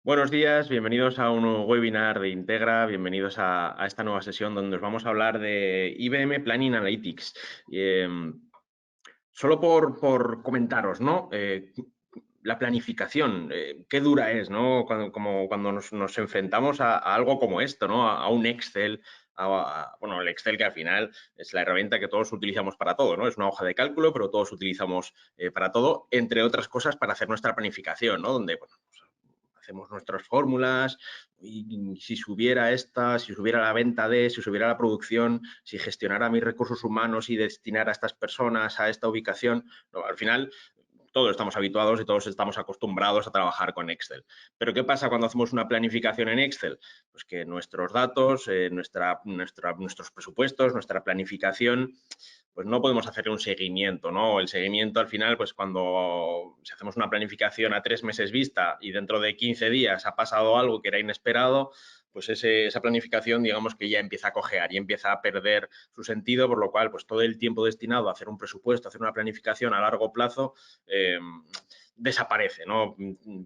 Buenos días, bienvenidos a un nuevo webinar de Integra, bienvenidos a esta nueva sesión donde os vamos a hablar de IBM Planning Analytics. Solo por comentaros, ¿no? La planificación, qué dura es, ¿no? Cuando nos enfrentamos a algo como esto, ¿no? A un Excel, bueno, el Excel que al final es la herramienta que todos utilizamos para todo, ¿no? Es una hoja de cálculo, pero todos utilizamos para todo, entre otras cosas para hacer nuestra planificación, ¿no? Donde, bueno, pues, hacemos nuestras fórmulas y si subiera esta, si subiera la venta de, si subiera la producción, si gestionara mis recursos humanos y destinara a estas personas a esta ubicación, no, al final todos estamos habituados y todos estamos acostumbrados a trabajar con Excel. Pero ¿qué pasa cuando hacemos una planificación en Excel? Pues que nuestros datos, nuestros presupuestos, nuestra planificación, pues no podemos hacer un seguimiento, ¿no? El seguimiento al final, pues cuando si hacemos una planificación a 3 meses vista y dentro de 15 días ha pasado algo que era inesperado, pues esa planificación, digamos que ya empieza a cojear y empieza a perder su sentido, por lo cual, pues todo el tiempo destinado a hacer un presupuesto, a hacer una planificación a largo plazo, desaparece, ¿no?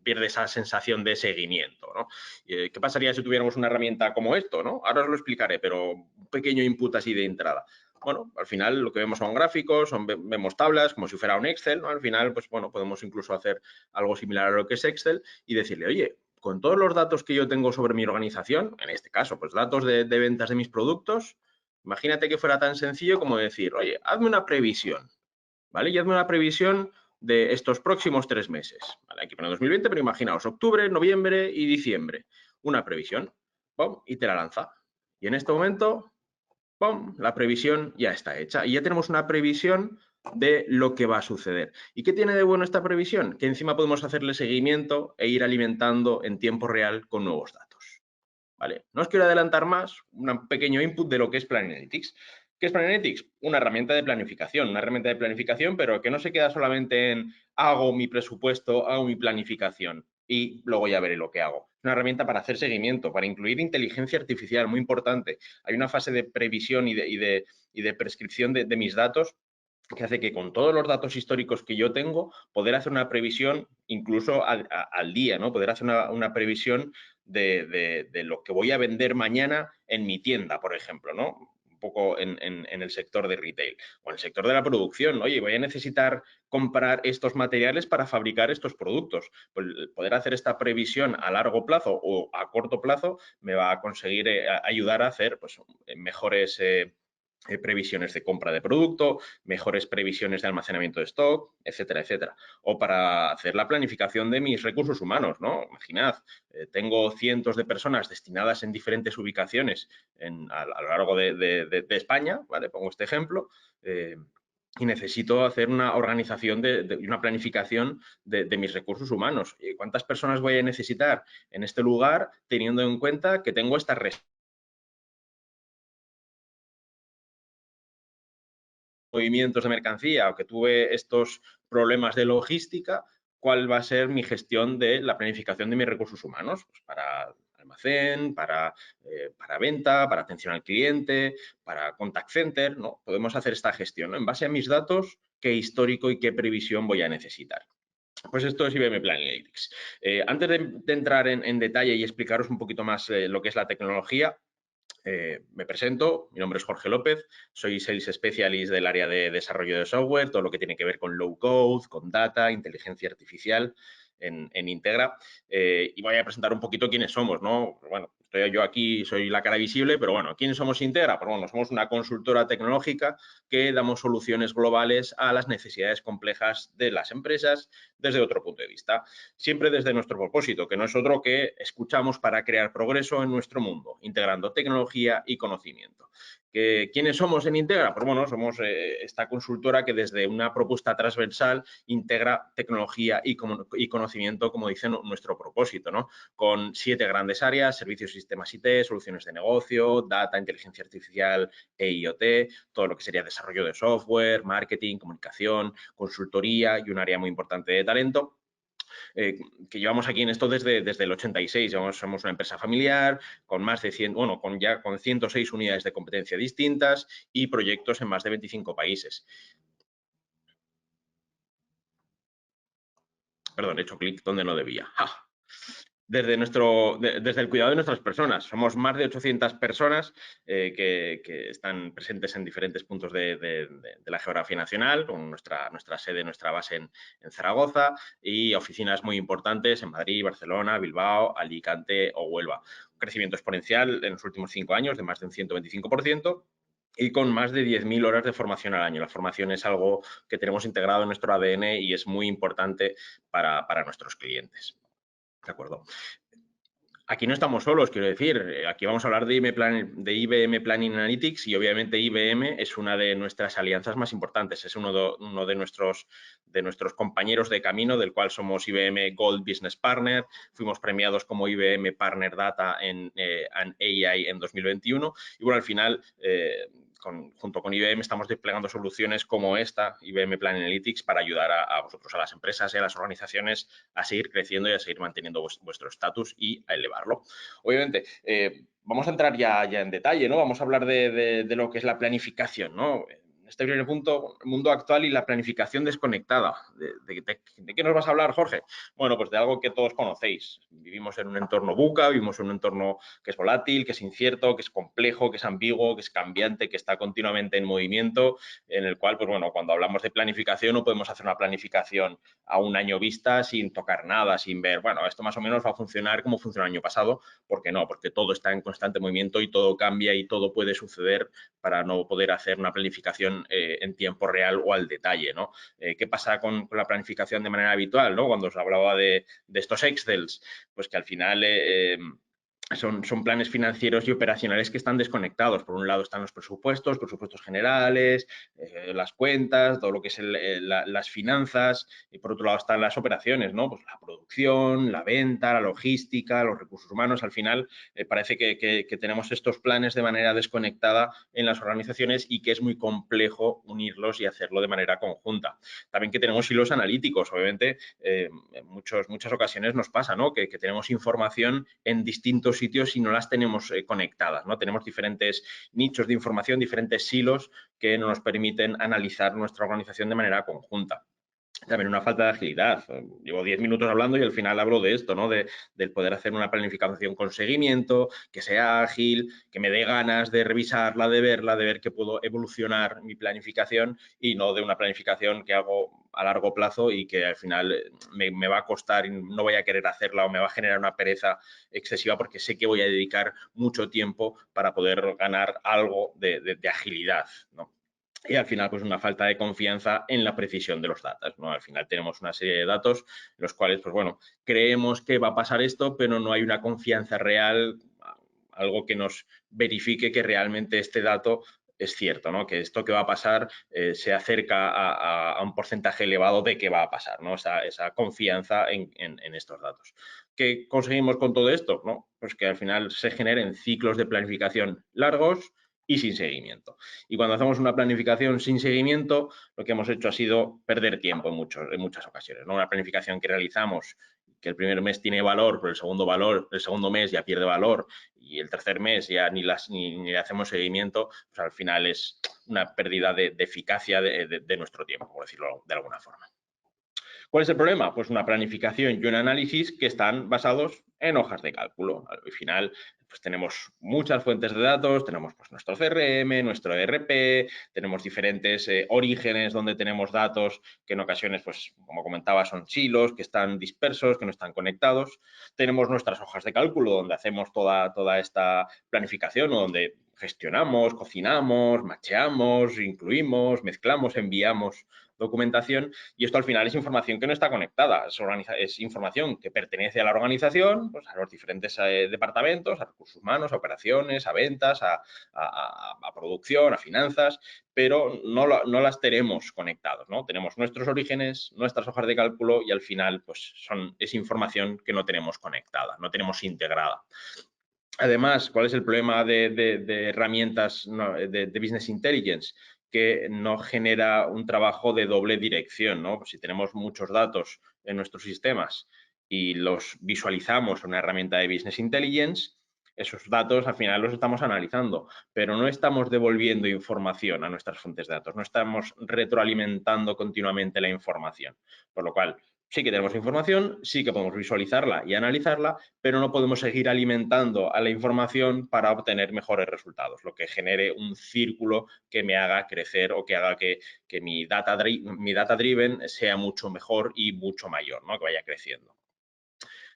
Pierde esa sensación de seguimiento, ¿no? ¿Qué pasaría si tuviéramos una herramienta como esto, ¿no? Ahora os lo explicaré, pero un pequeño input así de entrada. Bueno, al final lo que vemos son gráficos, vemos tablas, como si fuera un Excel, ¿no? Al final, pues bueno, podemos incluso hacer algo similar a lo que es Excel y decirle, oye, con todos los datos que yo tengo sobre mi organización, en este caso, pues datos de ventas de mis productos, imagínate que fuera tan sencillo como decir, oye, hazme una previsión, ¿vale? Y hazme una previsión de estos próximos 3 meses, ¿vale? Aquí pone 2020, pero imaginaos, octubre, noviembre y diciembre. Una previsión, ¡pum! Y te la lanza. Y en este momento, ¡pum! La previsión ya está hecha. Y ya tenemos una previsión de lo que va a suceder. ¿Y qué tiene de bueno esta previsión? Que encima podemos hacerle seguimiento e ir alimentando en tiempo real con nuevos datos. ¿Vale? No os quiero adelantar más, un pequeño input de lo que es Plan Analytics. ¿Qué es Plan Analytics? Una herramienta de planificación, pero que no se queda solamente en hago mi presupuesto, hago mi planificación y luego ya veré lo que hago. Es una herramienta para hacer seguimiento, para incluir inteligencia artificial, muy importante. Hay una fase de previsión y de prescripción de mis datos que hace que con todos los datos históricos que yo tengo, poder hacer una previsión incluso al día, ¿no? Poder hacer una previsión de lo que voy a vender mañana en mi tienda, por ejemplo, ¿no? Un poco en el sector de retail o en el sector de la producción. Oye, voy a necesitar comprar estos materiales para fabricar estos productos. Pues poder hacer esta previsión a largo plazo o a corto plazo me va a conseguir ayudar a hacer pues, mejores previsiones de compra de producto, mejores previsiones de almacenamiento de stock, etcétera, etcétera. O para hacer la planificación de mis recursos humanos, ¿no? Imaginad, tengo cientos de personas destinadas en diferentes ubicaciones a lo largo de España, ¿vale? Pongo este ejemplo. Y necesito hacer una organización y una planificación de mis recursos humanos. ¿Cuántas personas voy a necesitar en este lugar teniendo en cuenta que tengo estas movimientos de mercancía o que tuve estos problemas de logística, ¿cuál va a ser mi gestión de la planificación de mis recursos humanos? Pues para almacén, para venta, para atención al cliente, para contact center, ¿no? Podemos hacer esta gestión, ¿no? En base a mis datos, qué histórico y qué previsión voy a necesitar. Pues esto es IBM Plan Analytics. Antes de entrar en detalle y explicaros un poquito más lo que es la tecnología, me presento, mi nombre es Jorge López, soy Sales Specialist del área de desarrollo de software, todo lo que tiene que ver con low code, con data, inteligencia artificial en Integra. Y voy a presentar un poquito quiénes somos, ¿no? Bueno, estoy yo aquí, soy la cara visible, pero bueno, ¿quiénes somos Integra? Pues bueno, somos una consultora tecnológica que damos soluciones globales a las necesidades complejas de las empresas desde otro punto de vista, siempre desde nuestro propósito, que no es otro que escuchamos para crear progreso en nuestro mundo, integrando tecnología y conocimiento. ¿Quiénes somos en Integra? Pues bueno, somos esta consultora que desde una propuesta transversal integra tecnología y conocimiento, como dice nuestro propósito, ¿no? Con 7 grandes áreas, servicios y sistemas IT, soluciones de negocio, data, inteligencia artificial e IoT, todo lo que sería desarrollo de software, marketing, comunicación, consultoría y un área muy importante de talento. Que llevamos aquí en esto desde el 86. Somos una empresa familiar con más de 100, bueno, con 106 unidades de competencia distintas y proyectos en más de 25 países. Perdón, he hecho clic donde no debía. ¡Ja! desde el cuidado de nuestras personas. Somos más de 800 personas que están presentes en diferentes puntos de la geografía nacional, con nuestra sede, nuestra base en Zaragoza y oficinas muy importantes en Madrid, Barcelona, Bilbao, Alicante o Huelva. Un crecimiento exponencial en los últimos 5 años de más de un 125%. Y con más de 10.000 horas de formación al año. La formación es algo que tenemos integrado en nuestro ADN y es muy importante para nuestros clientes. ¿De acuerdo? Aquí no estamos solos, quiero decir. Aquí vamos a hablar de IBM Planning Analytics y obviamente IBM es una de nuestras alianzas más importantes. Es uno de nuestros compañeros de camino, del cual somos IBM Gold Business Partner. Fuimos premiados como IBM Partner Data en AI en 2021. Y bueno, al final, junto con IBM estamos desplegando soluciones como esta, IBM Planning Analytics, para ayudar a vosotros, a las empresas y a las organizaciones a seguir creciendo y a seguir manteniendo vuestro estatus y a elevarlo. Obviamente, vamos a entrar ya en detalle, ¿no? Vamos a hablar de lo que es la planificación, ¿no? En este primer punto, el mundo actual y la planificación desconectada. ¿De qué nos vas a hablar, Jorge? Bueno, pues de algo que todos conocéis. Vivimos en un entorno VUCA, vivimos en un entorno que es volátil, que es incierto, que es complejo, que es ambiguo, que es cambiante, que está continuamente en movimiento, en el cual, pues bueno, cuando hablamos de planificación no podemos hacer una planificación a un año vista sin tocar nada, sin ver, bueno, esto más o menos va a funcionar como funcionó el año pasado. ¿Por qué no? Porque todo está en constante movimiento y todo cambia y todo puede suceder para no poder hacer una planificación en tiempo real o al detalle, ¿no? ¿Qué pasa con la planificación de manera habitual, ¿no? Cuando os hablaba de estos Excels, pues que al final son planes financieros y operacionales que están desconectados. Por un lado están los presupuestos generales, las cuentas, todo lo que es las finanzas, y por otro lado están las operaciones, ¿no? Pues la producción, la venta, la logística, los recursos humanos. Al final parece que tenemos estos planes de manera desconectada en las organizaciones y que es muy complejo unirlos y hacerlo de manera conjunta. También que tenemos hilos analíticos, obviamente, en muchas ocasiones nos pasa, ¿no? Que tenemos información en distintos sitios y no las tenemos conectadas, ¿no? Tenemos diferentes nichos de información, diferentes silos que no nos permiten analizar nuestra organización de manera conjunta. También una falta de agilidad. Llevo 10 minutos hablando y al final hablo de esto, ¿no? Del poder hacer una planificación con seguimiento, que sea ágil, que me dé ganas de revisarla, de verla, de ver que puedo evolucionar mi planificación y no de una planificación que hago a largo plazo y que al final me va a costar y no voy a querer hacerla o me va a generar una pereza excesiva porque sé que voy a dedicar mucho tiempo para poder ganar algo de agilidad, ¿no? Y al final, pues una falta de confianza en la precisión de los datos, ¿no? Al final tenemos una serie de datos en los cuales, pues bueno, creemos que va a pasar esto, pero no hay una confianza real, algo que nos verifique que realmente este dato es cierto, ¿no? Que esto que va a pasar se acerca a un porcentaje elevado de que va a pasar, ¿no? Esa confianza en estos datos. ¿Qué conseguimos con todo esto? ¿No? Pues que al final se generen ciclos de planificación largos y sin seguimiento. Y cuando hacemos una planificación sin seguimiento, lo que hemos hecho ha sido perder tiempo en muchas ocasiones, ¿no? Una planificación que realizamos, que el primer mes tiene valor, pero el segundo mes ya pierde valor y el tercer mes ya ni le hacemos seguimiento, pues al final es una pérdida de eficacia de nuestro tiempo, por decirlo de alguna forma. ¿Cuál es el problema? Pues una planificación y un análisis que están basados en hojas de cálculo. Al final, pues tenemos muchas fuentes de datos, tenemos pues nuestro CRM, nuestro ERP, tenemos diferentes orígenes donde tenemos datos que en ocasiones, pues como comentaba, son silos, que están dispersos, que no están conectados. Tenemos nuestras hojas de cálculo donde hacemos toda esta planificación o donde gestionamos, cocinamos, macheamos, incluimos, mezclamos, enviamos documentación y esto al final es información que no está conectada, es información que pertenece a la organización, pues a los diferentes departamentos, a recursos humanos, a operaciones, a ventas, a producción, a finanzas, pero no las tenemos conectadas, ¿no? Tenemos nuestros orígenes, nuestras hojas de cálculo y al final pues es información que no tenemos conectada, no tenemos integrada. Además, ¿cuál es el problema de herramientas de Business Intelligence? Que no genera un trabajo de doble dirección, ¿no? Pues si tenemos muchos datos en nuestros sistemas y los visualizamos en una herramienta de Business Intelligence, esos datos al final los estamos analizando, pero no estamos devolviendo información a nuestras fuentes de datos, no estamos retroalimentando continuamente la información, por lo cual Sí que tenemos información, sí que podemos visualizarla y analizarla, pero no podemos seguir alimentando a la información para obtener mejores resultados, lo que genere un círculo que me haga crecer o que haga que mi data driven sea mucho mejor y mucho mayor, ¿no? Que vaya creciendo.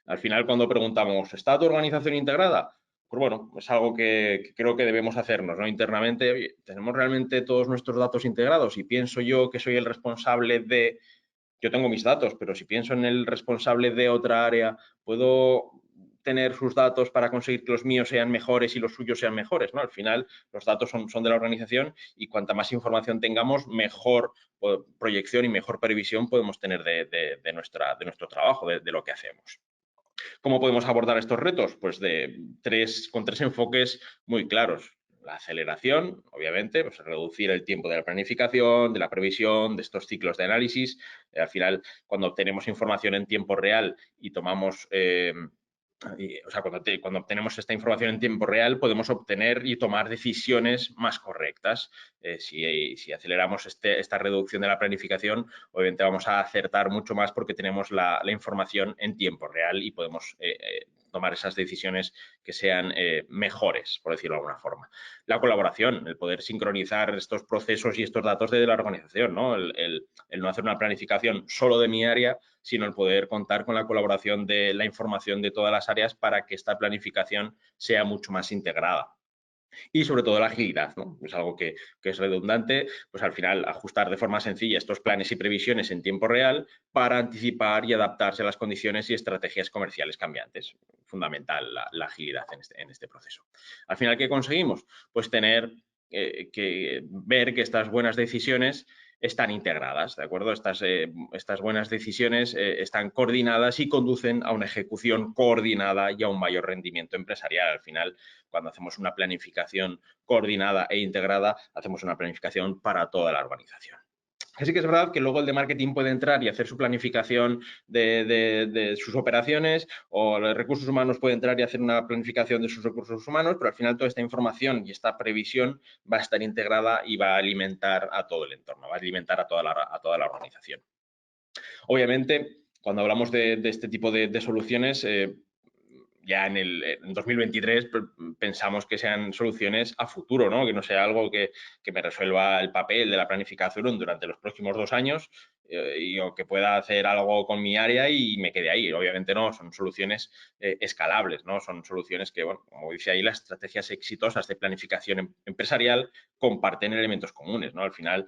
Al final, cuando preguntamos, ¿está tu organización integrada? Pues bueno, es algo que creo que debemos hacernos, ¿no? Internamente, oye, ¿tenemos realmente todos nuestros datos integrados? Y pienso yo que soy el responsable de... Yo tengo mis datos, pero si pienso en el responsable de otra área, ¿puedo tener sus datos para conseguir que los míos sean mejores y los suyos sean mejores? ¿No? Al final, los datos son de la organización y cuanta más información tengamos, mejor proyección y mejor previsión podemos tener de nuestro trabajo, de lo que hacemos. ¿Cómo podemos abordar estos retos? Pues con tres enfoques muy claros. La aceleración, obviamente, pues reducir el tiempo de la planificación, de la previsión, de estos ciclos de análisis. Al final, cuando obtenemos información en tiempo real y tomamos o sea, cuando obtenemos esta información en tiempo real, podemos obtener y tomar decisiones más correctas. Si aceleramos esta reducción de la planificación, obviamente vamos a acertar mucho más porque tenemos la información en tiempo real y podemos tomar esas decisiones que sean mejores, por decirlo de alguna forma. La colaboración, el poder sincronizar estos procesos y estos datos de la organización, ¿no? El no hacer una planificación solo de mi área, sino el poder contar con la colaboración de la información de todas las áreas para que esta planificación sea mucho más integrada. Y sobre todo la agilidad, ¿no? Es algo que es redundante, pues al final ajustar de forma sencilla estos planes y previsiones en tiempo real para anticipar y adaptarse a las condiciones y estrategias comerciales cambiantes. Fundamental la agilidad en este proceso. Al final, ¿qué conseguimos? Pues tener que ver que estas buenas decisiones están integradas, ¿de acuerdo? Estas buenas decisiones están coordinadas y conducen a una ejecución coordinada y a un mayor rendimiento empresarial. Al final, cuando hacemos una planificación coordinada e integrada, hacemos una planificación para toda la organización. Así que es verdad que luego el de marketing puede entrar y hacer su planificación de sus operaciones, o los recursos humanos puede entrar y hacer una planificación de sus recursos humanos, pero al final toda esta información y esta previsión va a estar integrada y va a alimentar a todo el entorno, va a alimentar a toda la organización. Obviamente, cuando hablamos de este tipo de soluciones, ya en 2023 pensamos que sean soluciones a futuro, ¿no? Que no sea algo que me resuelva el papel de la planificación durante los próximos 2 años o que pueda hacer algo con mi área y me quede ahí. Obviamente no, son soluciones escalables, ¿no? Son soluciones que, bueno, como dice ahí, las estrategias exitosas de planificación empresarial comparten elementos comunes, ¿no? Al final,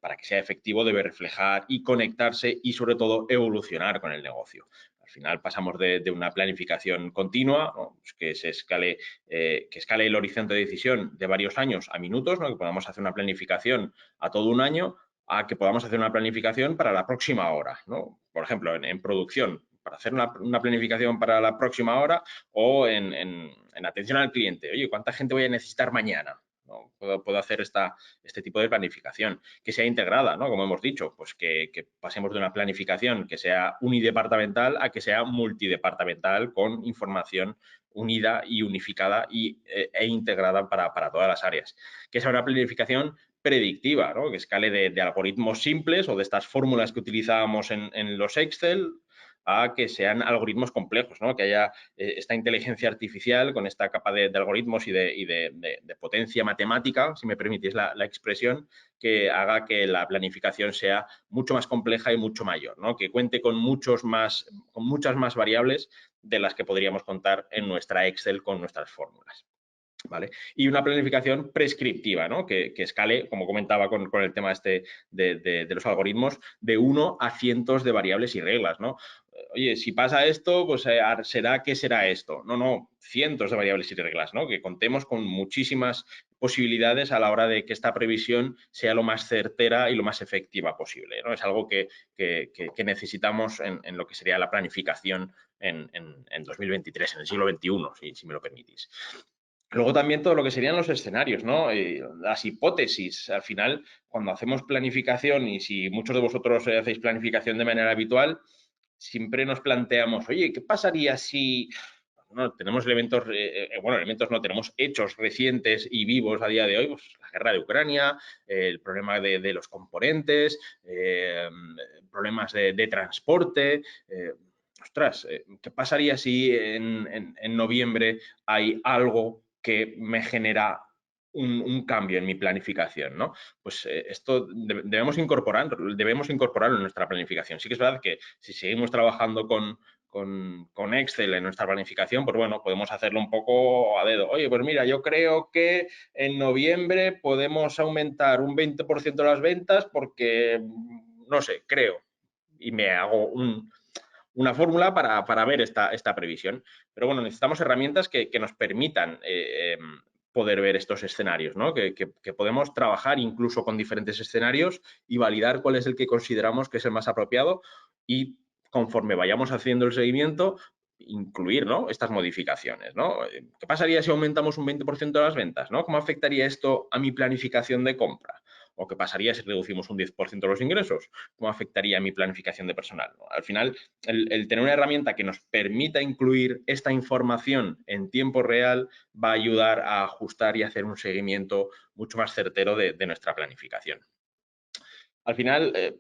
para que sea efectivo, debe reflejar y conectarse y, sobre todo, evolucionar con el negocio. Al final pasamos de una planificación continua, ¿no? Pues que escale el horizonte de decisión de varios años a minutos, ¿no? Que podamos hacer una planificación a todo un año, a que podamos hacer una planificación para la próxima hora, ¿no? Por ejemplo, en producción, para hacer una planificación para la próxima hora o en atención al cliente. Oye, ¿cuánta gente voy a necesitar mañana? ¿No? Puedo hacer este tipo de planificación, que sea integrada, ¿no? Como hemos dicho, pues que pasemos de una planificación que sea unidepartamental a que sea multidepartamental con información unida y unificada e integrada para todas las áreas. Que sea una planificación predictiva, ¿no? Que escale de algoritmos simples o de estas fórmulas que utilizábamos en los Excel a que sean algoritmos complejos, ¿no? Que haya esta inteligencia artificial con esta capa de algoritmos y de potencia matemática, si me permitís la expresión, que haga que la planificación sea mucho más compleja y mucho mayor, ¿no? Que cuente con muchas más variables de las que podríamos contar en nuestra Excel con nuestras fórmulas. ¿Vale? Y una planificación prescriptiva, ¿no? Que escale, como comentaba con el tema de los algoritmos, de 1 a cientos de variables y reglas, ¿no? Oye, si pasa esto, pues será que será esto. No, cientos de variables y reglas, ¿no? Que contemos con muchísimas posibilidades a la hora de que esta previsión sea lo más certera y lo más efectiva posible, ¿no? Es algo que necesitamos en lo que sería la planificación en 2023, en el siglo XXI, si me lo permitís. Luego también todo lo que serían los escenarios, ¿no? Las hipótesis. Al final, cuando hacemos planificación, y si muchos de vosotros hacéis planificación de manera habitual, siempre nos planteamos, oye, ¿qué pasaría si no, tenemos elementos, elementos no, tenemos hechos recientes y vivos a día de hoy, pues la guerra de Ucrania, el problema de los componentes, problemas de transporte. Ostras, ¿qué pasaría si en noviembre hay algo que me genera un cambio en mi planificación, ¿no? Pues esto debemos incorporarlo en nuestra planificación. Sí que es verdad que si seguimos trabajando con Excel en nuestra planificación, pues bueno, podemos hacerlo un poco a dedo. Oye, pues mira, yo creo que en noviembre podemos aumentar un 20% las ventas porque, no sé, creo, y me hago una fórmula para ver esta previsión. Pero bueno, necesitamos herramientas que nos permitan poder ver estos escenarios, ¿no? Que podemos trabajar incluso con diferentes escenarios y validar cuál es el que consideramos que es el más apropiado y conforme vayamos haciendo el seguimiento, incluir, ¿no?, estas modificaciones, ¿no? ¿Qué pasaría si aumentamos un 20% de las ventas, ¿no? ¿Cómo afectaría esto a mi planificación de compra? ¿O qué pasaría si reducimos un 10% de los ingresos? ¿Cómo afectaría a mi planificación de personal? Al final, el tener una herramienta que nos permita incluir esta información en tiempo real va a ayudar a ajustar y hacer un seguimiento mucho más certero de nuestra planificación. Al final,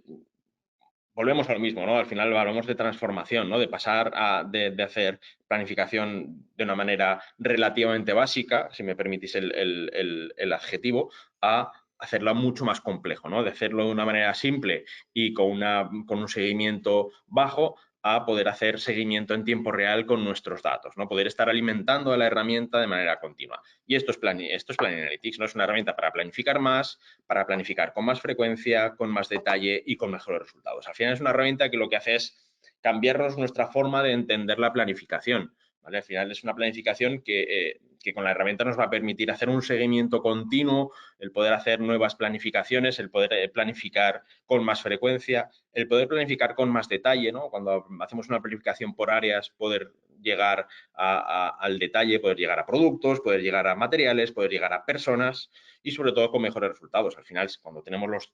volvemos a lo mismo, ¿no? Al final hablamos de transformación, ¿no? De pasar de hacer planificación de una manera relativamente básica, si me permitís el adjetivo, a hacerlo mucho más complejo, ¿no? De hacerlo de una manera simple y con un seguimiento bajo a poder hacer seguimiento en tiempo real con nuestros datos, ¿no? Poder estar alimentando a la herramienta de manera continua. Y esto es Planning Analytics, ¿no? Es una herramienta para planificar más, para planificar con más frecuencia, con más detalle y con mejores resultados. Al final es una herramienta que lo que hace es cambiarnos nuestra forma de entender la planificación, ¿vale? Al final es una planificación que con la herramienta nos va a permitir hacer un seguimiento continuo, el poder hacer nuevas planificaciones, el poder planificar con más frecuencia, el poder planificar con más detalle, ¿no? Cuando hacemos una planificación por áreas, poder llegar al detalle, poder llegar a productos, poder llegar a materiales, poder llegar a personas y sobre todo con mejores resultados. Al final, cuando tenemos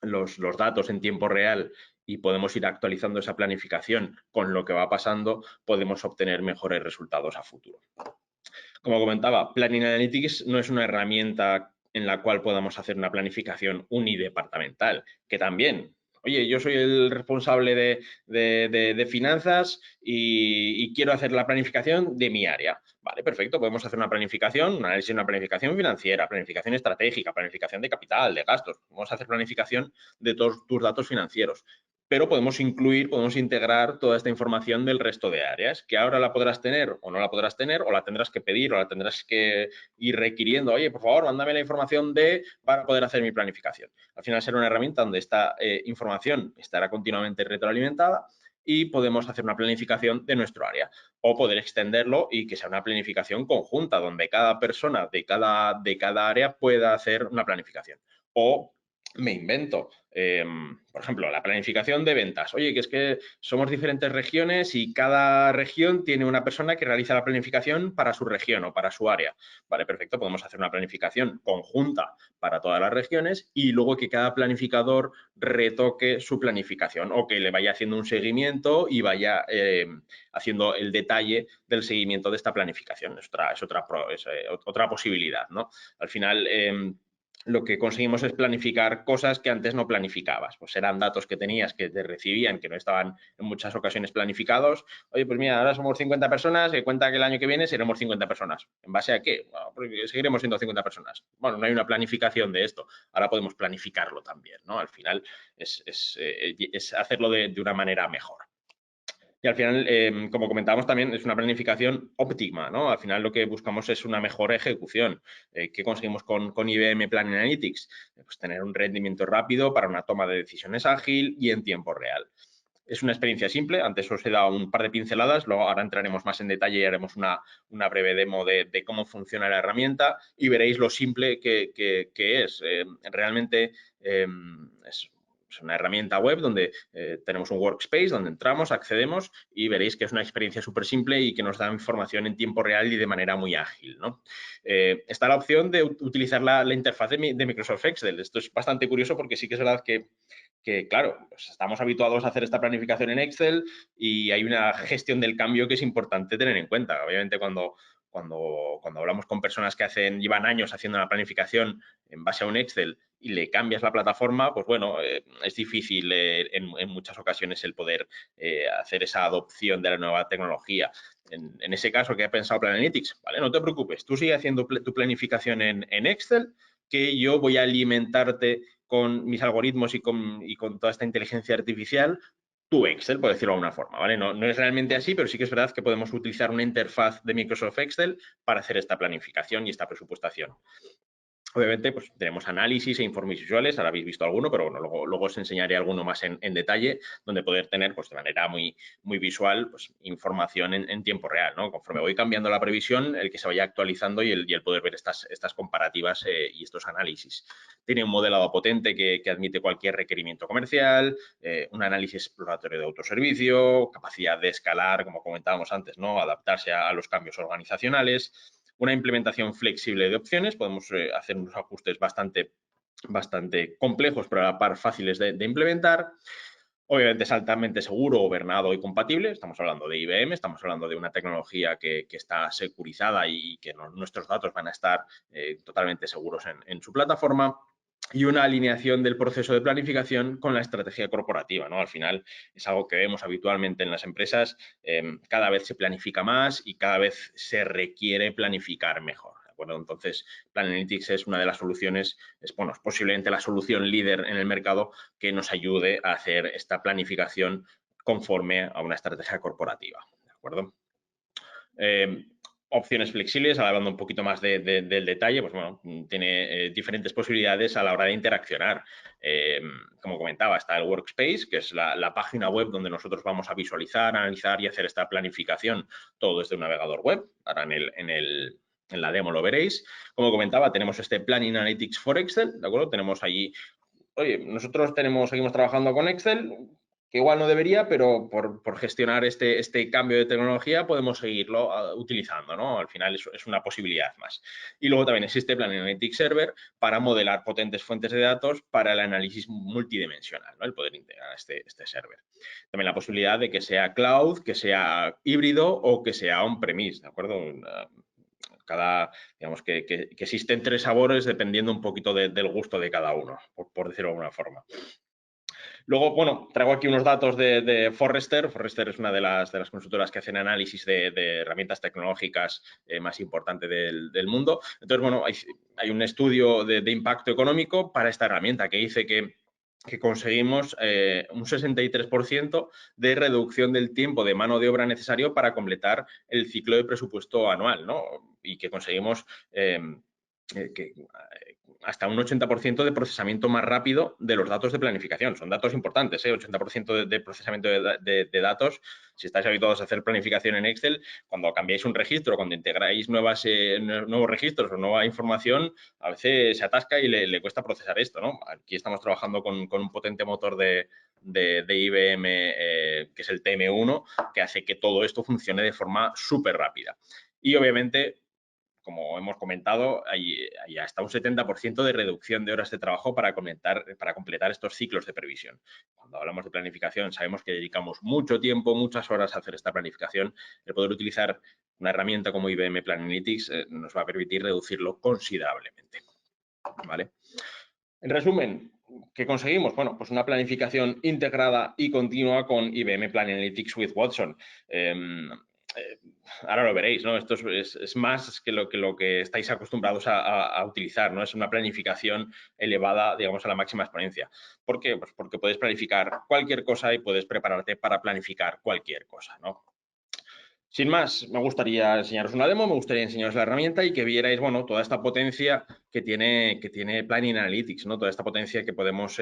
los datos en tiempo real y podemos ir actualizando esa planificación con lo que va pasando, podemos obtener mejores resultados a futuro. Como comentaba, Planning Analytics no es una herramienta en la cual podamos hacer una planificación unidepartamental, que también, oye, yo soy el responsable de finanzas y quiero hacer la planificación de mi área. Vale, perfecto, podemos hacer una planificación, un análisis de una planificación financiera, planificación estratégica, planificación de capital, de gastos. Vamos a hacer planificación de todos tus datos financieros. Pero podemos incluir, podemos integrar toda esta información del resto de áreas, que ahora la podrás tener o no la podrás tener, o la tendrás que pedir, o la tendrás que ir requiriendo. Oye, por favor, mándame la información para poder hacer mi planificación. Al final será una herramienta donde esta información estará continuamente retroalimentada y podemos hacer una planificación de nuestro área o poder extenderlo y que sea una planificación conjunta donde cada persona de cada área pueda hacer una planificación. O me invento, por ejemplo, la planificación de ventas. Oye, que es que somos diferentes regiones y cada región tiene una persona que realiza la planificación para su región o para su área. Vale, perfecto, podemos hacer una planificación conjunta para todas las regiones y luego que cada planificador retoque su planificación o que le vaya haciendo un seguimiento y vaya haciendo el detalle del seguimiento de esta planificación. Es otra posibilidad, ¿no? Al final, lo que conseguimos es planificar cosas que antes no planificabas. Pues eran datos que tenías que te recibían, que no estaban en muchas ocasiones planificados. Oye, pues mira, ahora somos 50 personas, se cuenta que el año que viene seremos 50 personas. ¿En base a qué? Bueno, porque seguiremos siendo 50 personas. Bueno, no hay una planificación de esto. Ahora podemos planificarlo también, ¿no? Al final es hacerlo de una manera mejor. Y al final, como comentábamos también, es una planificación óptima, ¿no? Al final lo que buscamos es una mejor ejecución. ¿Qué conseguimos con IBM Planning Analytics? Pues tener un rendimiento rápido para una toma de decisiones ágil y en tiempo real. Es una experiencia simple, antes os he dado un par de pinceladas, luego ahora entraremos más en detalle y haremos una breve demo de cómo funciona la herramienta y veréis lo simple que es. Realmente es es una herramienta web donde tenemos un workspace donde entramos, accedemos y veréis que es una experiencia súper simple y que nos da información en tiempo real y de manera muy ágil, ¿no? Está la opción de utilizar la interfaz de Microsoft Excel. Esto es bastante curioso porque sí que es verdad que claro, pues estamos habituados a hacer esta planificación en Excel y hay una gestión del cambio que es importante tener en cuenta. Obviamente, cuando hablamos con personas que llevan años haciendo una planificación en base a un Excel y le cambias la plataforma, pues bueno, es difícil en muchas ocasiones el poder hacer esa adopción de la nueva tecnología. En ese caso, ¿qué ha pensado Planalytics? Vale, no te preocupes, tú sigue haciendo tu planificación en Excel, que yo voy a alimentarte con mis algoritmos y con toda esta inteligencia artificial tu Excel, por decirlo de alguna forma, ¿vale? No es realmente así, pero sí que es verdad que podemos utilizar una interfaz de Microsoft Excel para hacer esta planificación y esta presupuestación. Obviamente, pues tenemos análisis e informes visuales, ahora habéis visto alguno, pero bueno, luego os enseñaré alguno más en detalle, donde poder tener, pues de manera muy visual, pues información en tiempo real, ¿no? Conforme voy cambiando la previsión, el que se vaya actualizando y el poder ver estas comparativas y estos análisis. Tiene un modelado potente que admite cualquier requerimiento comercial, un análisis exploratorio de autoservicio, capacidad de escalar, como comentábamos antes, ¿no? Adaptarse a los cambios organizacionales, una implementación flexible de opciones, podemos hacer unos ajustes bastante complejos, pero a la par fáciles de implementar. Obviamente es altamente seguro, gobernado y compatible. Estamos hablando de IBM, estamos hablando de una tecnología que está securizada y que nuestros datos van a estar totalmente seguros en su plataforma. Y una alineación del proceso de planificación con la estrategia corporativa, ¿no? Al final es algo que vemos habitualmente en las empresas, cada vez se planifica más y cada vez se requiere planificar mejor, ¿de acuerdo? Entonces, Planalytics es una de las soluciones, es posiblemente la solución líder en el mercado que nos ayude a hacer esta planificación conforme a una estrategia corporativa, ¿de acuerdo? Opciones flexibles, hablando un poquito más del detalle, pues bueno, tiene diferentes posibilidades a la hora de interaccionar. Como comentaba, está el Workspace, que es la página web donde nosotros vamos a visualizar, analizar y hacer esta planificación, todo desde un navegador web. Ahora en la demo lo veréis. Como comentaba, tenemos este Planning Analytics for Excel, ¿de acuerdo? Tenemos allí, oye, nosotros seguimos trabajando con Excel, que igual no debería, pero por gestionar este cambio de tecnología podemos seguirlo utilizando, ¿no? Al final es una posibilidad más. Y luego también existe Planning Analytics Server para modelar potentes fuentes de datos para el análisis multidimensional, ¿no? El poder integrar este server. También la posibilidad de que sea cloud, que sea híbrido o que sea on-premise, ¿de acuerdo? Digamos que existen tres sabores dependiendo un poquito del gusto de cada uno, por decirlo de alguna forma. Luego, bueno, traigo aquí unos datos de Forrester. Forrester es una de las consultoras que hacen análisis de herramientas tecnológicas más importante del mundo. Entonces, bueno, hay un estudio de impacto económico para esta herramienta que dice que conseguimos un 63% de reducción del tiempo de mano de obra necesario para completar el ciclo de presupuesto anual, ¿no? Y que conseguimos hasta un 80% de procesamiento más rápido de los datos de planificación. Son datos importantes, 80% de procesamiento de datos. Si estáis habituados a hacer planificación en Excel, cuando cambiáis un registro, cuando integráis nuevos registros o nueva información, a veces se atasca y le cuesta procesar esto, ¿no? Aquí estamos trabajando con un potente motor de IBM, que es el TM1, que hace que todo esto funcione de forma súper rápida. Y obviamente, como hemos comentado, hay hasta un 70% de reducción de horas de trabajo para completar estos ciclos de previsión. Cuando hablamos de planificación, sabemos que dedicamos mucho tiempo, muchas horas a hacer esta planificación. El poder utilizar una herramienta como IBM Planalytics nos va a permitir reducirlo considerablemente, ¿vale? En resumen, ¿qué conseguimos? Bueno, pues una planificación integrada y continua con IBM Planalytics with Watson. Ahora lo veréis, ¿no? Esto es más que lo que estáis acostumbrados a utilizar, ¿no? Es una planificación elevada, digamos, a la máxima exponencia. ¿Por qué? Pues porque puedes planificar cualquier cosa y puedes prepararte para planificar cualquier cosa, ¿no? Sin más, me gustaría enseñaros una demo, me gustaría enseñaros la herramienta y que vierais, bueno, toda esta potencia que tiene Planning Analytics, ¿no? Toda esta potencia que podemos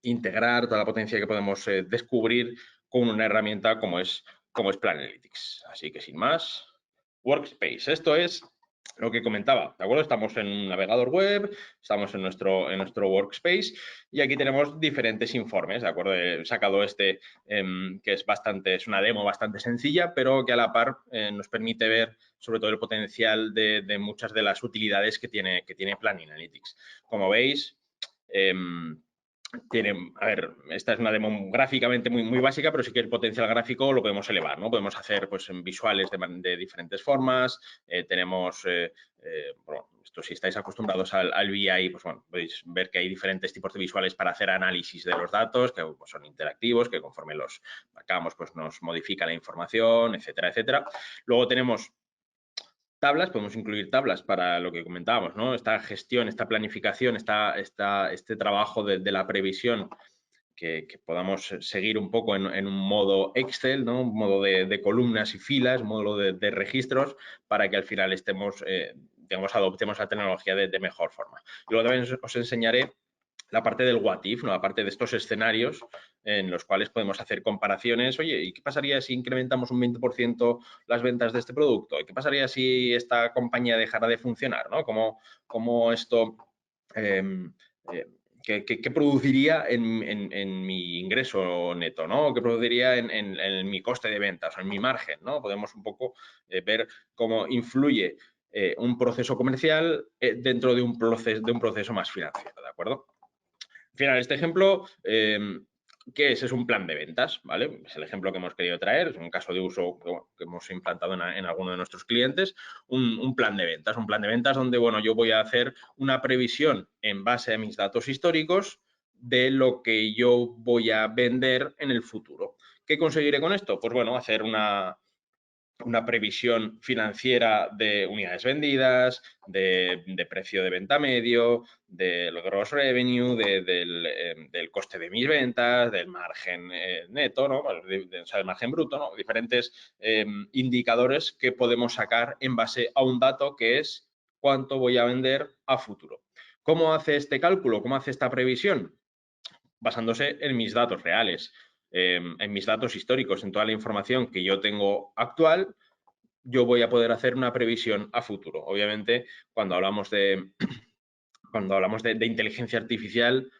integrar, toda la potencia que podemos descubrir con una herramienta como es Planning Analytics. Así que sin más, Workspace. Esto es lo que comentaba, ¿de acuerdo? Estamos en un navegador web, estamos en nuestro workspace y aquí tenemos diferentes informes, ¿de acuerdo? He sacado este que es una demo bastante sencilla, pero que a la par nos permite ver sobre todo el potencial de muchas de las utilidades que tiene Planning Analytics. Como veis, a ver, esta es una demo gráficamente muy básica, pero sí que el potencial gráfico lo podemos elevar, ¿no? Podemos hacer pues visuales de diferentes formas, tenemos, bueno, esto si estáis acostumbrados al BI, pues bueno, podéis ver que hay diferentes tipos de visuales para hacer análisis de los datos, que pues, son interactivos, que conforme los marcamos, pues nos modifica la información, etcétera, etcétera. Luego tenemos tablas, podemos incluir tablas para lo que comentábamos, ¿no? Esta gestión, esta planificación, este trabajo de la previsión que podamos seguir un poco en un modo Excel, ¿no? Un modo de columnas y filas, un modo de registros, para que al final adoptemos la tecnología de mejor forma. Y luego también os enseñaré la parte del what if, ¿no? La parte de estos escenarios en los cuales podemos hacer comparaciones. Oye, ¿y qué pasaría si incrementamos un 20% las ventas de este producto? ¿Y qué pasaría si esta compañía dejara de funcionar? ¿No? ¿Cómo esto... ¿Qué produciría en mi ingreso neto, ¿no? ¿Qué produciría en mi coste de ventas o en mi margen, ¿no? Podemos un poco ver cómo influye un proceso comercial dentro de un proceso más financiero, ¿de acuerdo? Al final, este ejemplo, ¿qué es? Es un plan de ventas, ¿vale? Es el ejemplo que hemos querido traer, es un caso de uso que hemos implantado en alguno de nuestros clientes, un plan de ventas. Un plan de ventas donde, bueno, yo voy a hacer una previsión en base a mis datos históricos de lo que yo voy a vender en el futuro. ¿Qué conseguiré con esto? Pues, bueno, hacer una previsión financiera de unidades vendidas, de precio de venta medio, del gross revenue, del coste de mis ventas, del margen neto, ¿no? O sea, del margen bruto, ¿no? Diferentes indicadores que podemos sacar en base a un dato que es cuánto voy a vender a futuro. ¿Cómo hace este cálculo? ¿Cómo hace esta previsión? Basándose en mis datos reales, en mis datos históricos, en toda la información que yo tengo actual, yo voy a poder hacer una previsión a futuro. Obviamente, cuando hablamos de inteligencia artificial,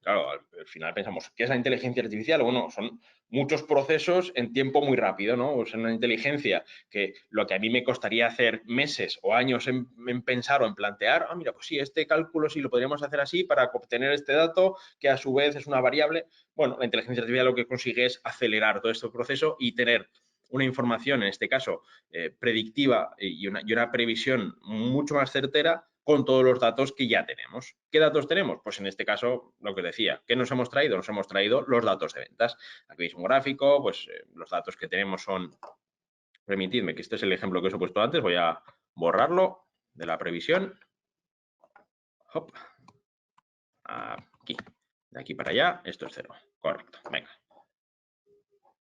claro, al final pensamos, ¿qué es la inteligencia artificial? Bueno, son muchos procesos en tiempo muy rápido, ¿no? O sea, una inteligencia que lo que a mí me costaría hacer meses o años en pensar o en plantear, mira, pues sí, este cálculo sí lo podríamos hacer así para obtener este dato, que a su vez es una variable. Bueno, la inteligencia artificial lo que consigue es acelerar todo este proceso y tener una información, en este caso, predictiva y una previsión mucho más certera con todos los datos que ya tenemos. ¿Qué datos tenemos? Pues en este caso, lo que os decía, ¿qué nos hemos traído? Nos hemos traído los datos de ventas. Aquí veis un gráfico, pues los datos que tenemos son, permitidme que este es el ejemplo que os he puesto antes, voy a borrarlo de la previsión. Hop. Aquí. De aquí para allá, esto es 0. Correcto. Venga.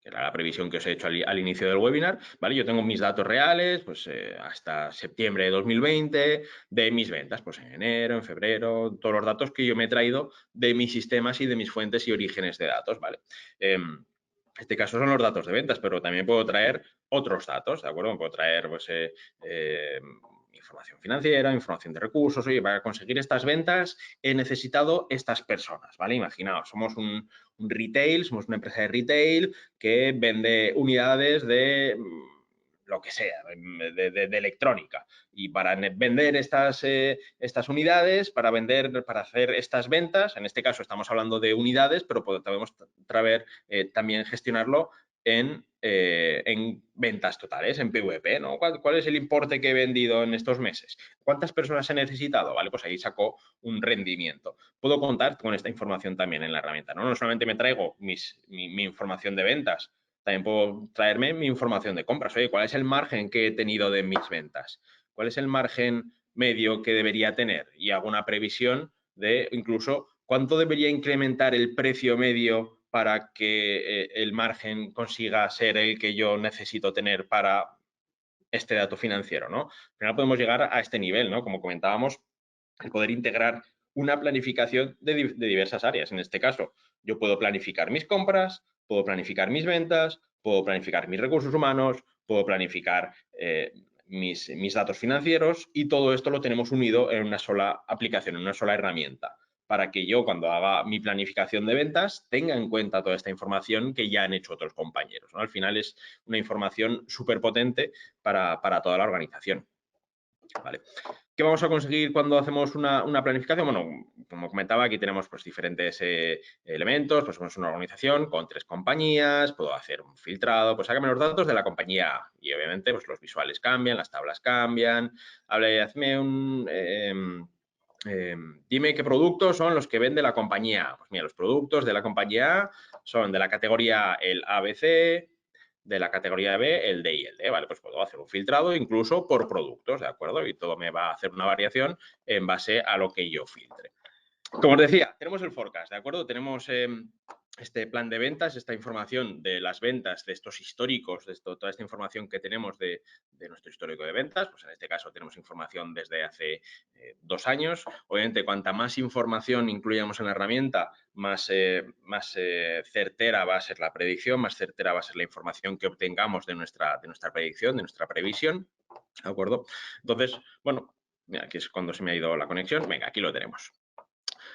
Que era la previsión que os he hecho al inicio del webinar, ¿vale? Yo tengo mis datos reales, pues hasta septiembre de 2020, de mis ventas, pues en enero, en febrero, todos los datos que yo me he traído de mis sistemas y de mis fuentes y orígenes de datos, ¿vale? En este caso son los datos de ventas, pero también puedo traer otros datos, ¿de acuerdo? Puedo traer, pues, información financiera, información de recursos. Oye, para conseguir estas ventas he necesitado estas personas, ¿vale? Imaginaos, somos un retail, somos una empresa de retail que vende unidades de lo que sea, de electrónica. Y para vender estas unidades, para hacer estas ventas, en este caso estamos hablando de unidades, pero podemos también gestionarlo en ventas totales, en PVP, ¿no? ¿Cuál es el importe que he vendido en estos meses? ¿Cuántas personas he necesitado? Vale, pues ahí saco un rendimiento. Puedo contar con esta información también en la herramienta, ¿no? No solamente me traigo mi información de ventas, también puedo traerme mi información de compras. Oye, ¿cuál es el margen que he tenido de mis ventas? ¿Cuál es el margen medio que debería tener? Y hago una previsión de incluso cuánto debería incrementar el precio medio para que el margen consiga ser el que yo necesito tener para este dato financiero, ¿no? Al final podemos llegar a este nivel, ¿no? Como comentábamos, el poder integrar una planificación de diversas áreas. En este caso, yo puedo planificar mis compras, puedo planificar mis ventas, puedo planificar mis recursos humanos, puedo planificar mis datos financieros y todo esto lo tenemos unido en una sola aplicación, en una sola herramienta, para que yo cuando haga mi planificación de ventas tenga en cuenta toda esta información que ya han hecho otros compañeros, ¿no? Al final es una información súper potente para toda la organización. ¿Vale? ¿Qué vamos a conseguir cuando hacemos una planificación? Bueno, como comentaba, aquí tenemos pues, diferentes elementos, pues somos una organización con 3 compañías, puedo hacer un filtrado, pues sácame los datos de la compañía A y obviamente pues los visuales cambian, las tablas cambian, hazme dime qué productos son los que vende la compañía A. Pues mira, los productos de la compañía A son de la categoría el ABC, de la categoría B, el D y el D, ¿vale? Pues puedo hacer un filtrado incluso por productos, ¿de acuerdo? Y todo me va a hacer una variación en base a lo que yo filtre. Como os decía, tenemos el forecast, ¿de acuerdo? Tenemos este plan de ventas, esta información de las ventas, de estos históricos, de toda esta información que tenemos de nuestro histórico de ventas, pues en este caso tenemos información desde hace 2 años. Obviamente, cuanta más información incluyamos en la herramienta, más certera va a ser la predicción, más certera va a ser la información que obtengamos de nuestra predicción, de nuestra previsión, ¿de acuerdo? Entonces, bueno, mira, aquí es cuando se me ha ido la conexión. Venga, aquí lo tenemos.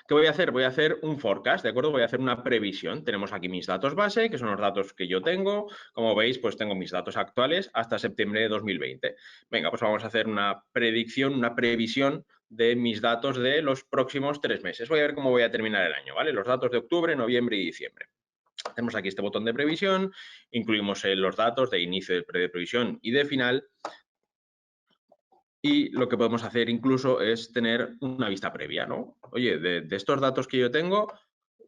¿Qué voy a hacer? Voy a hacer un forecast, ¿de acuerdo? Voy a hacer una previsión. Tenemos aquí mis datos base, que son los datos que yo tengo. Como veis, pues tengo mis datos actuales hasta septiembre de 2020. Venga, pues vamos a hacer una predicción, una previsión de mis datos de los próximos 3 meses. Voy a ver cómo voy a terminar el año, ¿vale? Los datos de octubre, noviembre y diciembre. Tenemos aquí este botón de previsión, incluimos los datos de inicio de previsión y de final. Y lo que podemos hacer incluso es tener una vista previa, ¿no? Oye, de estos datos que yo tengo,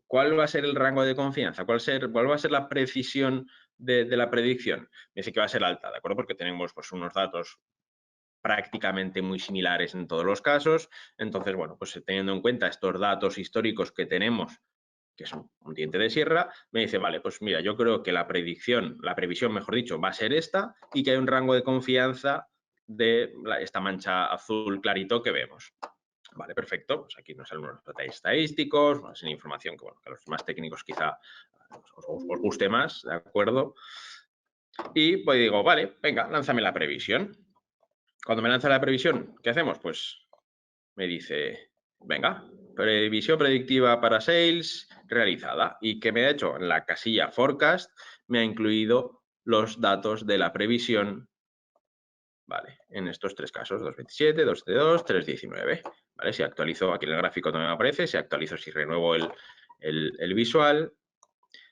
¿cuál va a ser el rango de confianza? ¿Cuál va a ser la precisión de la predicción? Me dice que va a ser alta, ¿de acuerdo? Porque tenemos pues, unos datos prácticamente muy similares en todos los casos. Entonces, bueno, pues teniendo en cuenta estos datos históricos que tenemos, que es un diente de sierra, me dice, vale, pues mira, yo creo que la previsión, mejor dicho, va a ser esta y que hay un rango de confianza de esta mancha azul clarito que vemos. Vale, perfecto. Pues aquí nos salen unos detalles estadísticos, más información que, bueno, que a los más técnicos quizá os guste más, ¿de acuerdo? Y pues digo, vale, venga, lánzame la previsión. Cuando me lanza la previsión, ¿qué hacemos? Pues me dice, venga, previsión predictiva para sales realizada. ¿Y qué me ha hecho? En la casilla forecast me ha incluido los datos de la previsión, vale, en estos 3 casos, 2.27, 2.2, 3.19. ¿Vale? Si actualizo, aquí en el gráfico también me aparece, si actualizo, si renuevo el visual,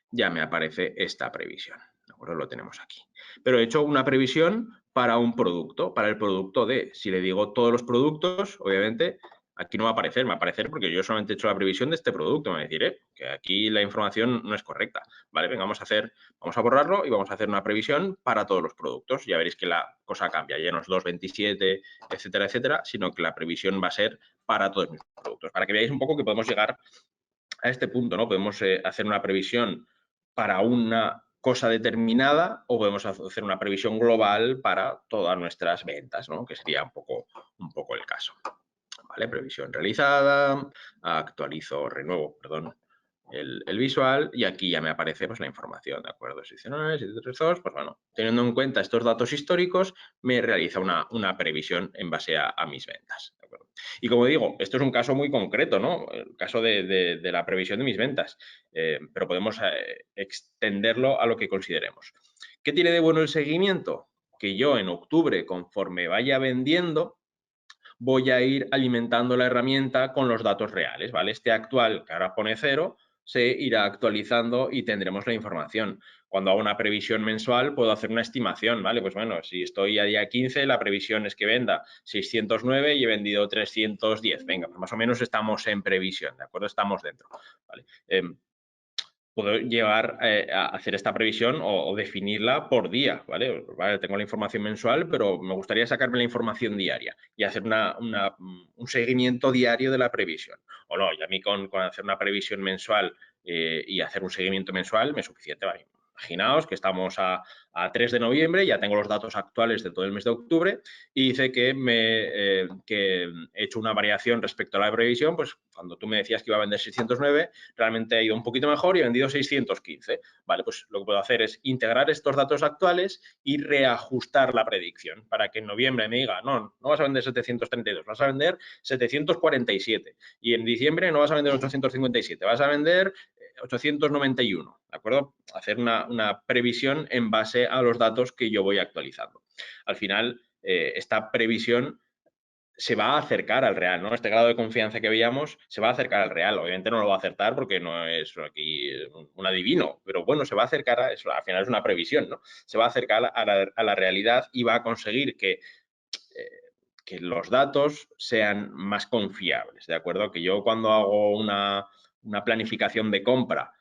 ya me aparece esta previsión. ¿De acuerdo? Lo tenemos aquí. Pero he hecho una previsión para un producto, para el producto D. Si le digo todos los productos, obviamente, aquí no va a aparecer, me va a aparecer porque yo solamente he hecho la previsión de este producto. Me va a decir, que aquí la información no es correcta. Vale, venga, vamos a borrarlo y vamos a hacer una previsión para todos los productos. Ya veréis que la cosa cambia, ya no es 2.27, etcétera, etcétera, sino que la previsión va a ser para todos mis productos. Para que veáis un poco que podemos llegar a este punto, ¿no? Podemos hacer una previsión para una cosa determinada o podemos hacer una previsión global para todas nuestras ventas, ¿no? Que sería un poco el caso. ¿Vale? Previsión realizada, renuevo, perdón, el visual y aquí ya me aparece pues, la información, ¿de acuerdo? 7.9, 7.3.2, pues bueno, teniendo en cuenta estos datos históricos, me realiza una previsión en base a mis ventas, ¿de acuerdo? Y como digo, esto es un caso muy concreto, ¿no? El caso de la previsión de mis ventas, pero podemos extenderlo a lo que consideremos. ¿Qué tiene de bueno el seguimiento? Que yo en octubre, conforme vaya vendiendo, voy a ir alimentando la herramienta con los datos reales, ¿vale? Este actual, que ahora pone 0, se irá actualizando y tendremos la información. Cuando hago una previsión mensual, puedo hacer una estimación, ¿vale? Pues bueno, si estoy a día 15, la previsión es que venda 609 y he vendido 310. Venga, pues más o menos estamos en previsión, ¿de acuerdo? Estamos dentro, ¿vale? Puedo llegar a hacer esta previsión o definirla por día, ¿vale? Tengo la información mensual, pero me gustaría sacarme la información diaria y hacer un seguimiento diario de la previsión. O no, y a mí con hacer una previsión mensual y hacer un seguimiento mensual me es suficiente, ¿vale? Imaginaos que estamos a 3 de noviembre, ya tengo los datos actuales de todo el mes de octubre y dice que que he hecho una variación respecto a la previsión, pues cuando tú me decías que iba a vender 609, realmente ha ido un poquito mejor y he vendido 615. Vale, pues lo que puedo hacer es integrar estos datos actuales y reajustar la predicción para que en noviembre me diga, no vas a vender 732, vas a vender 747 y en diciembre no vas a vender 857, vas a vender 891, ¿de acuerdo? Hacer una previsión en base a los datos que yo voy actualizando. Al final, esta previsión se va a acercar al real, ¿no? Este grado de confianza que veíamos se va a acercar al real. Obviamente no lo va a acertar porque no es aquí un adivino, pero bueno, se va a acercar a eso. Al final es una previsión, ¿no? Se va a acercar a la realidad y va a conseguir que los datos sean más confiables, ¿de acuerdo? Que yo cuando hago una planificación de compra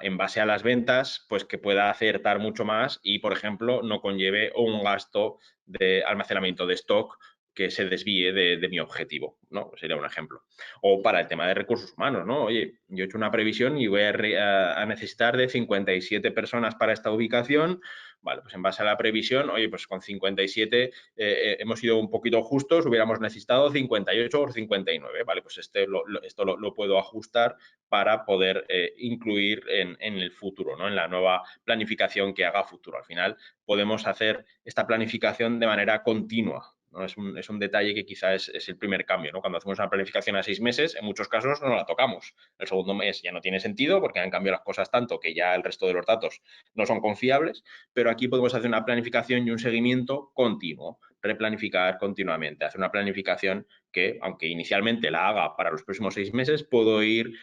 en base a las ventas, pues que pueda acertar mucho más y, por ejemplo, no conlleve un gasto de almacenamiento de stock que se desvíe de mi objetivo, ¿no? Sería un ejemplo. O para el tema de recursos humanos, ¿no? Oye, yo he hecho una previsión y voy a necesitar de 57 personas para esta ubicación. Vale, pues en base a la previsión, oye, pues con 57 hemos sido un poquito justos, hubiéramos necesitado 58 o 59, ¿vale? Pues esto lo puedo ajustar para poder incluir en el futuro, ¿no? En la nueva planificación que haga futuro. Al final podemos hacer esta planificación de manera continua, ¿no? Es un detalle que quizá es el primer cambio, ¿no? Cuando hacemos una planificación a 6 meses, en muchos casos no la tocamos. El segundo mes ya no tiene sentido porque han cambiado las cosas tanto que ya el resto de los datos no son confiables, pero aquí podemos hacer una planificación y un seguimiento continuo, replanificar continuamente, hacer una planificación que, aunque inicialmente la haga para los próximos 6 meses, puedo ir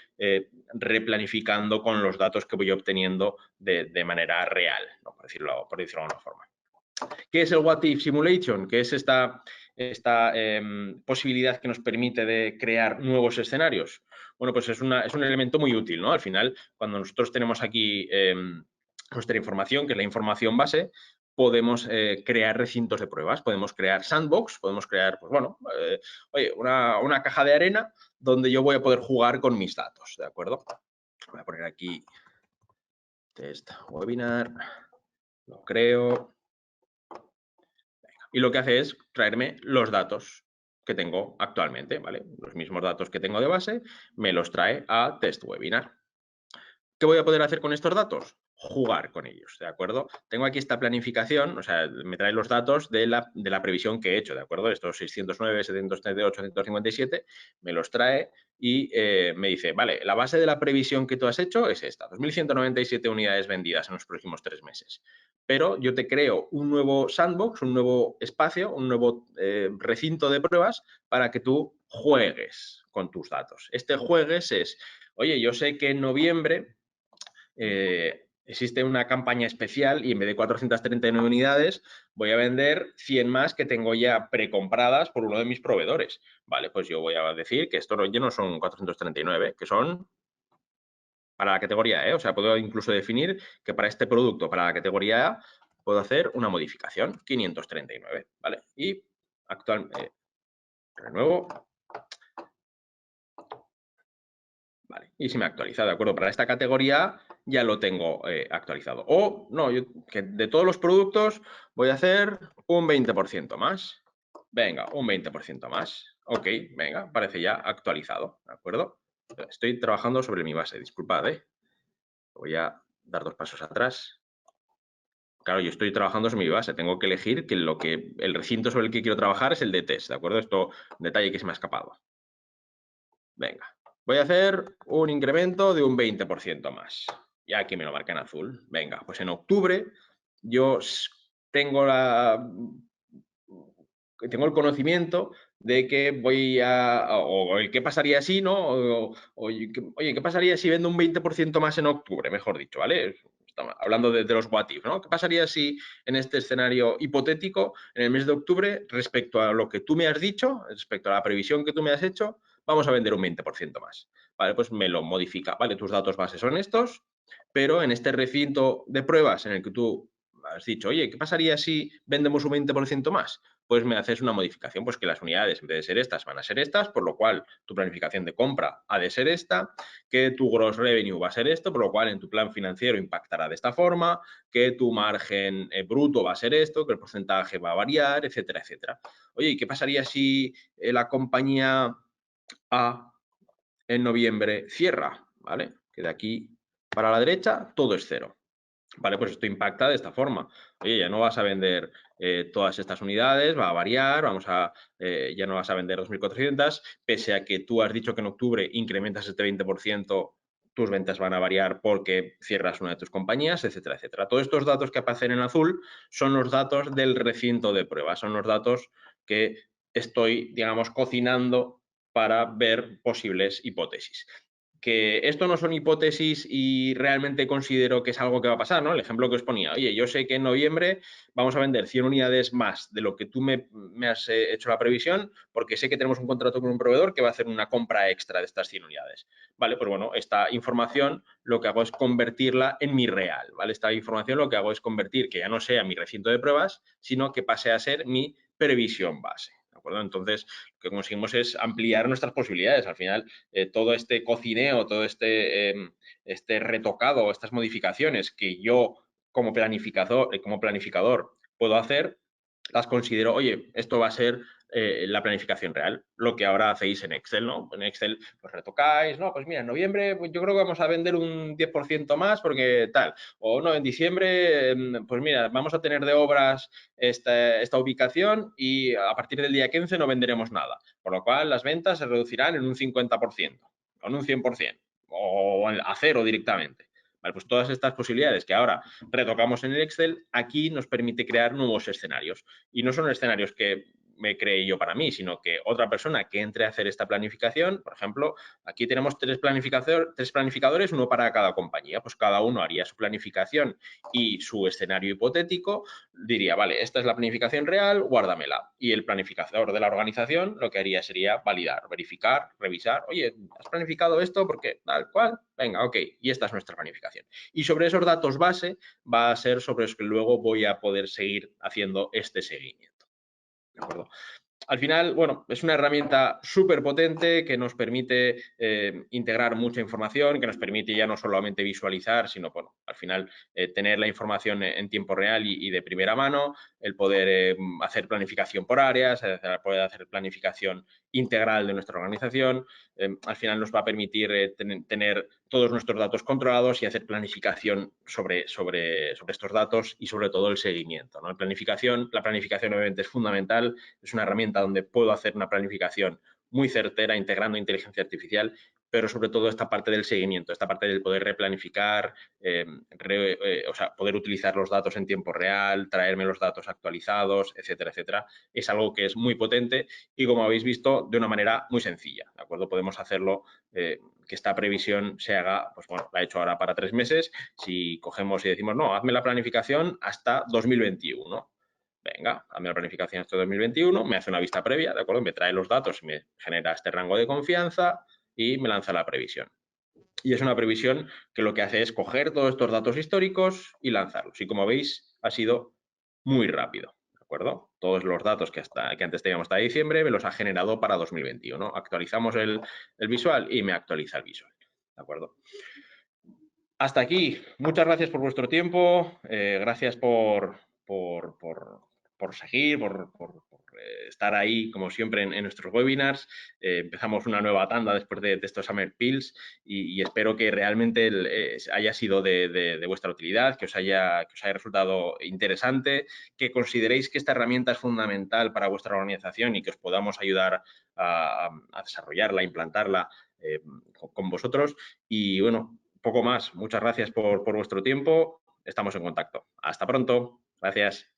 replanificando con los datos que voy obteniendo de manera real, ¿no? por decirlo de alguna forma. ¿Qué es el What If Simulation? ¿Qué es esta posibilidad que nos permite de crear nuevos escenarios? Bueno, pues es un elemento muy útil, ¿no? Al final, cuando nosotros tenemos aquí nuestra información, que es la información base, podemos crear recintos de pruebas, podemos crear sandbox, podemos crear, pues bueno, oye, una caja de arena donde yo voy a poder jugar con mis datos, ¿de acuerdo? Voy a poner aquí test webinar, lo creo. Y lo que hace es traerme los datos que tengo actualmente, ¿vale? Los mismos datos que tengo de base, me los trae a test webinar. ¿Qué voy a poder hacer con estos datos? Jugar con ellos, ¿de acuerdo? Tengo aquí esta planificación, o sea, me trae los datos de la previsión que he hecho, ¿de acuerdo? Estos 609, 738, 857, me los trae y me dice, vale, la base de la previsión que tú has hecho es esta, 2.197 unidades vendidas en los próximos 3 meses. Pero yo te creo un nuevo sandbox, un nuevo espacio, un nuevo recinto de pruebas para que tú juegues con tus datos. Este juegues es, oye, yo sé que en noviembre existe una campaña especial y en vez de 439 unidades voy a vender 100 más que tengo ya precompradas por uno de mis proveedores. Vale, pues yo voy a decir que esto ya no son 439, que son para la categoría E. O sea, puedo incluso definir que para este producto, para la categoría A, puedo hacer una modificación, 539, ¿vale? Y actualmente, renuevo. Vale, y se me actualiza, ¿de acuerdo? Para esta categoría ya lo tengo actualizado. O, no, yo que de todos los productos voy a hacer un 20% más. Venga, un 20% más. Ok, venga, parece ya actualizado, ¿de acuerdo? Estoy trabajando sobre mi base, disculpad, ¿eh? Voy a dar 2 pasos atrás. Claro, yo estoy trabajando sobre mi base, tengo que elegir que el recinto sobre el que quiero trabajar es el de test, ¿de acuerdo? Esto, un detalle que se me ha escapado. Venga, voy a hacer un incremento de un 20% más. Ya aquí me lo marca en azul. Venga, pues en octubre yo tengo el conocimiento de que voy o el qué pasaría si, ¿no? Oye, ¿qué pasaría si vendo un 20% más en octubre? Mejor dicho, ¿vale? Estamos hablando de los what if, ¿no? ¿Qué pasaría si en este escenario hipotético, en el mes de octubre, respecto a lo que tú me has dicho, respecto a la previsión que tú me has hecho, vamos a vender un 20% más? Vale, pues me lo modifica, ¿vale? Tus datos base son estos, pero en este recinto de pruebas en el que tú has dicho, oye, ¿qué pasaría si vendemos un 20% más? pues me haces una modificación, pues que las unidades en vez de ser estas van a ser estas, por lo cual tu planificación de compra ha de ser esta, que tu gross revenue va a ser esto, por lo cual en tu plan financiero impactará de esta forma, que tu margen bruto va a ser esto, que el porcentaje va a variar, etcétera, etcétera. Oye, ¿y qué pasaría si la compañía A en noviembre cierra? ¿Vale? Que de aquí para la derecha todo es cero. Vale, pues esto impacta de esta forma. Oye, ya no vas a vender todas estas unidades, va a variar, ya no vas a vender 2.400, pese a que tú has dicho que en octubre incrementas este 20%, tus ventas van a variar porque cierras una de tus compañías, etcétera, etcétera. Todos estos datos que aparecen en azul son los datos del recinto de prueba, son los datos que estoy, digamos, cocinando para ver posibles hipótesis. Que esto no son hipótesis y realmente considero que es algo que va a pasar, ¿no? El ejemplo que os ponía, oye, yo sé que en noviembre vamos a vender 100 unidades más de lo que tú me has hecho la previsión, porque sé que tenemos un contrato con un proveedor que va a hacer una compra extra de estas 100 unidades. Vale, pues bueno, esta información lo que hago es convertirla en mi real, ¿vale? Esta información lo que hago es convertir que ya no sea mi recinto de pruebas, sino que pase a ser mi previsión base. ¿De acuerdo? Entonces, lo que conseguimos es ampliar nuestras posibilidades. Al final, todo este cocineo, todo este retocado, estas modificaciones que yo como planificador puedo hacer, las considero, oye, esto va a ser la planificación real, lo que ahora hacéis en Excel, ¿no? En Excel pues retocáis, no, pues mira, en noviembre pues yo creo que vamos a vender un 10% más porque tal, o no, en diciembre, pues mira, vamos a tener de obras esta ubicación y a partir del día 15 no venderemos nada, por lo cual las ventas se reducirán en un 50%, o en un 100%, o a cero directamente. Vale, pues todas estas posibilidades que ahora retocamos en el Excel, aquí nos permite crear nuevos escenarios. Y no son escenarios que me creé yo para mí, sino que otra persona que entre a hacer esta planificación, por ejemplo, aquí tenemos tres planificadores, uno para cada compañía, pues cada uno haría su planificación y su escenario hipotético, diría, vale, esta es la planificación real, guárdamela. Y el planificador de la organización lo que haría sería validar, verificar, revisar, oye, ¿has planificado esto? Porque tal cual, venga, ok, y esta es nuestra planificación. Y sobre esos datos base va a ser sobre los que luego voy a poder seguir haciendo este seguimiento. ¿De acuerdo? Al final, bueno, es una herramienta súper potente que nos permite integrar mucha información, que nos permite ya no solamente visualizar, sino, bueno, al final tener la información en tiempo real y de primera mano, el poder hacer planificación por áreas, poder hacer planificación integral de nuestra organización. Al final nos va a permitir tener todos nuestros datos controlados y hacer planificación sobre estos datos y sobre todo el seguimiento, ¿no? La planificación obviamente es fundamental, es una herramienta donde puedo hacer una planificación muy certera, integrando inteligencia artificial, pero sobre todo esta parte del seguimiento, esta parte del poder replanificar, o sea, poder utilizar los datos en tiempo real, traerme los datos actualizados, etcétera, etcétera, es algo que es muy potente y, como habéis visto, de una manera muy sencilla, ¿de acuerdo? Podemos hacerlo, que esta previsión se haga, pues bueno, la he hecho ahora para 3 meses, si cogemos y decimos, no, hazme la planificación hasta 2021, venga, hazme la planificación hasta 2021, me hace una vista previa, ¿de acuerdo? Me trae los datos, me genera este rango de confianza y me lanza la previsión. Y es una previsión que lo que hace es coger todos estos datos históricos y lanzarlos. Y como veis, ha sido muy rápido, ¿de acuerdo? Todos los datos que antes teníamos hasta diciembre me los ha generado para 2021. Actualizamos el visual y me actualiza el visual, ¿de acuerdo? Hasta aquí. Muchas gracias por vuestro tiempo. Gracias por seguir, por estar ahí, como siempre, en nuestros webinars. Empezamos una nueva tanda después de estos Summer Pills y espero que realmente haya sido de vuestra utilidad, que os haya resultado interesante, que consideréis que esta herramienta es fundamental para vuestra organización y que os podamos ayudar a desarrollarla, a implantarla con vosotros. Y bueno, poco más. Muchas gracias por vuestro tiempo. Estamos en contacto. Hasta pronto. Gracias.